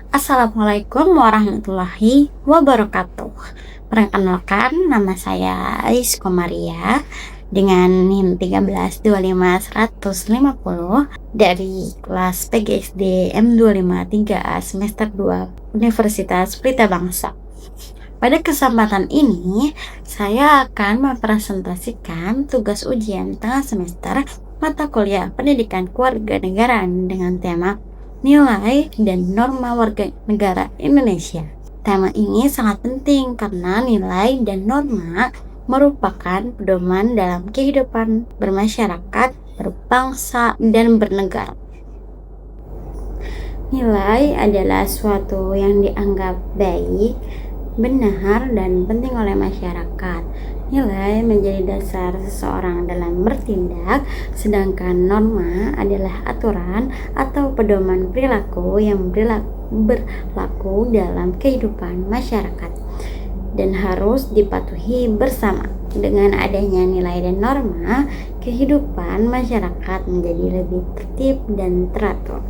Assalamualaikum warahmatullahi wabarakatuh. Perkenalkan, nama saya Ais Komaria dengan NIM 1325150 dari kelas PGSD M253A semester 2 Universitas Pelita Bangsa. Pada kesempatan ini, saya akan mempresentasikan tugas ujian tengah semester mata kuliah Pendidikan Kewarganegaraan dengan tema Nilai dan Norma Warga Negara Indonesia. Tema ini sangat penting karena nilai dan norma merupakan pedoman dalam kehidupan bermasyarakat, berbangsa, dan bernegara. Nilai adalah suatu yang dianggap baik, benar, dan penting oleh masyarakat. Nilai menjadi dasar seseorang dalam bertindak, sedangkan norma adalah aturan atau pedoman perilaku yang berlaku dalam kehidupan masyarakat dan harus dipatuhi bersama. Dengan adanya nilai dan norma, kehidupan masyarakat menjadi lebih tertib dan teratur.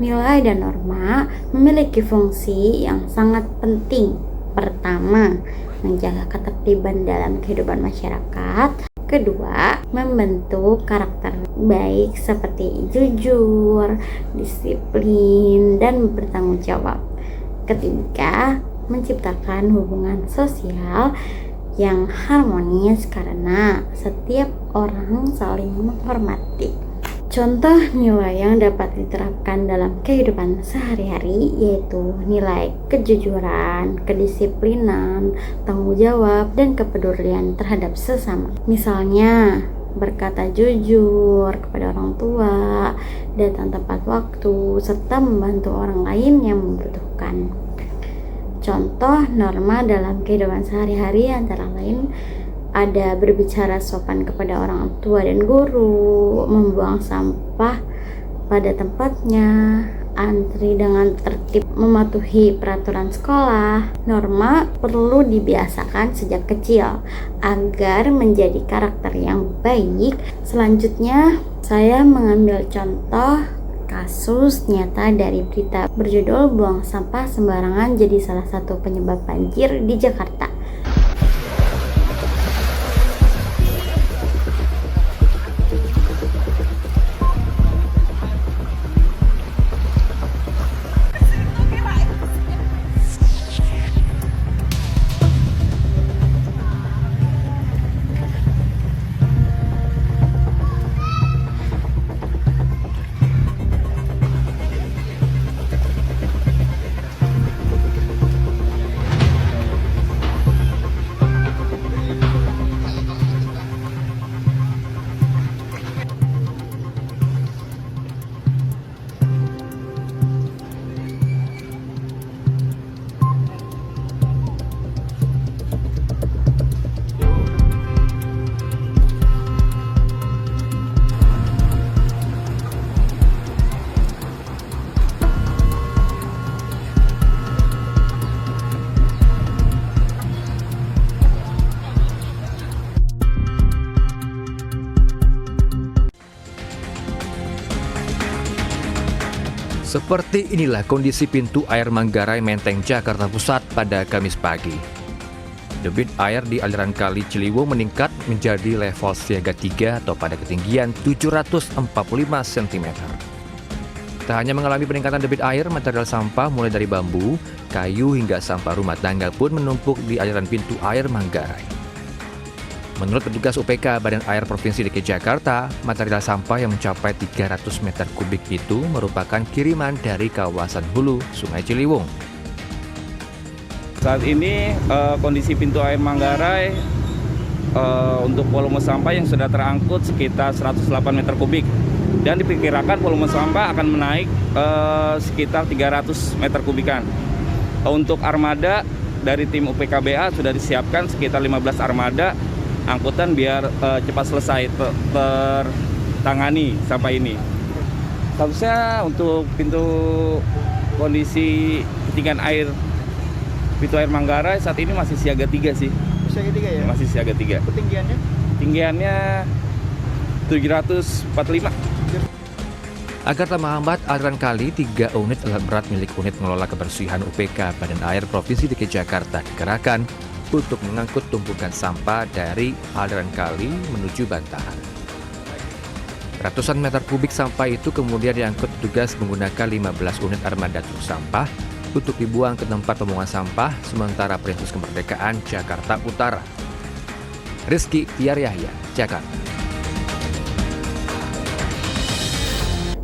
Nilai dan norma memiliki fungsi yang sangat penting. Pertama, menjaga ketertiban dalam kehidupan masyarakat. Kedua, membentuk karakter baik seperti jujur, disiplin, dan bertanggung jawab. Ketiga, menciptakan hubungan sosial yang harmonis karena setiap orang saling menghormati. Contoh nilai yang dapat diterapkan dalam kehidupan sehari-hari yaitu nilai kejujuran, kedisiplinan, tanggung jawab, dan kepedulian terhadap sesama. Misalnya, berkata jujur kepada orang tua, datang tepat waktu, serta membantu orang lain yang membutuhkan. Contoh norma dalam kehidupan sehari-hari antara lain ada berbicara sopan kepada orang tua dan guru, membuang sampah pada tempatnya, antri dengan tertib, mematuhi peraturan sekolah. Norma perlu dibiasakan sejak kecil agar menjadi karakter yang baik. Selanjutnya, saya mengambil contoh kasus nyata dari berita berjudul "Buang sampah sembarangan jadi salah satu penyebab banjir di Jakarta". Seperti inilah kondisi pintu air Manggarai Menteng, Jakarta Pusat pada Kamis pagi. Debit air di aliran Kali Ciliwung meningkat menjadi level siaga 3 atau pada ketinggian 745 cm. Tak hanya mengalami peningkatan debit air, material sampah mulai dari bambu, kayu hingga sampah rumah tangga pun menumpuk di aliran pintu air Manggarai. Menurut petugas UPK Badan Air Provinsi DKI Jakarta, material sampah yang mencapai 300 meter kubik itu merupakan kiriman dari kawasan hulu Sungai Ciliwung. Saat ini kondisi pintu air Manggarai untuk volume sampah yang sudah terangkut sekitar 108 meter kubik dan diperkirakan volume sampah akan menaik sekitar 300 meter kubikan. Untuk armada dari tim UPKBA sudah disiapkan sekitar 15 armada angkutan biar cepat selesai tertangani sampah ini. Statusnya untuk pintu kondisi ketinggian air pintu air Manggarai saat ini masih siaga 3 sih. Siaga 3 ya? Masih siaga 3. Ketinggiannya? Tinggiannya 745. Agar tak menghambat aliran kali, 3 unit alat berat milik unit pengelola kebersihan UPK Badan Air Provinsi DKI Jakarta dikerahkan untuk mengangkut tumpukan sampah dari aliran kali menuju bantaran. Ratusan meter kubik sampah itu kemudian diangkut petugas menggunakan 15 unit armada truk sampah untuk dibuang ke tempat pembuangan sampah sementara Perintis Kemerdekaan Jakarta Utara. Rizky Tiar Yahya, Jakarta.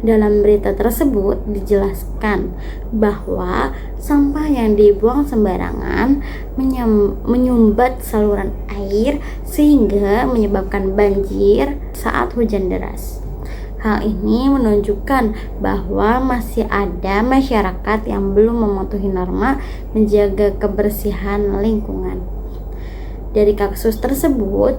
Dalam berita tersebut dijelaskan bahwa sampah yang dibuang sembarangan menyumbat saluran air sehingga menyebabkan banjir saat hujan deras. Hal ini menunjukkan bahwa masih ada masyarakat yang belum mematuhi norma menjaga kebersihan lingkungan. Dari kasus tersebut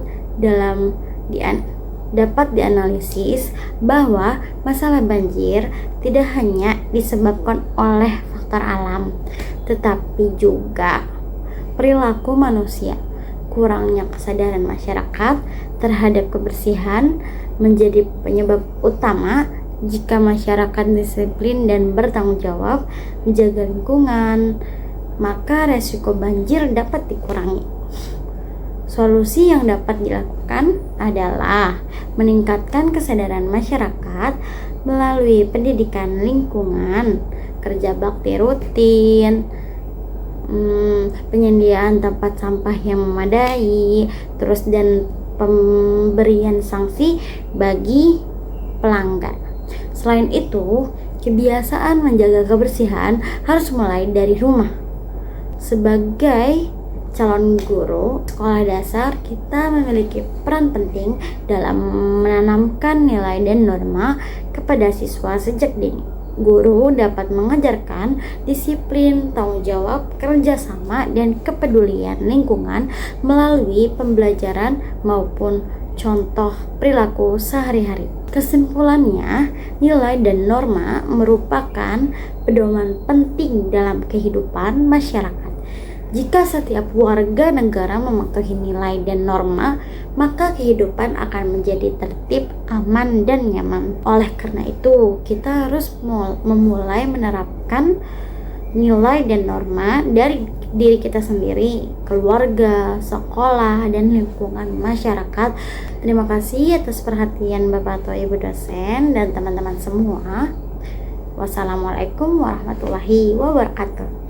dapat dianalisis bahwa masalah banjir tidak hanya disebabkan oleh faktor alam, tetapi juga perilaku manusia. Kurangnya kesadaran masyarakat terhadap kebersihan menjadi penyebab utama. Jika masyarakat disiplin dan bertanggung jawab menjaga lingkungan, maka resiko banjir dapat dikurangi. Solusi yang dapat dilakukan adalah meningkatkan kesadaran masyarakat melalui pendidikan lingkungan, kerja bakti rutin, penyediaan tempat sampah yang memadai, dan pemberian sanksi bagi pelanggar. Selain itu, kebiasaan menjaga kebersihan harus mulai dari rumah. Sebagai calon guru sekolah dasar, kita memiliki peran penting dalam menanamkan nilai dan norma kepada siswa sejak dini. Guru dapat mengajarkan disiplin, tanggung jawab, kerjasama, dan kepedulian lingkungan melalui pembelajaran maupun contoh perilaku sehari-hari. Kesimpulannya, nilai dan norma merupakan pedoman penting dalam kehidupan masyarakat. Jika setiap warga negara mematuhi nilai dan norma, maka kehidupan akan menjadi tertib, aman, dan nyaman. Oleh karena itu, kita harus memulai menerapkan nilai dan norma dari diri kita sendiri, keluarga, sekolah, dan lingkungan masyarakat. Terima kasih atas perhatian Bapak atau Ibu dosen dan teman-teman semua. Wassalamualaikum warahmatullahi wabarakatuh.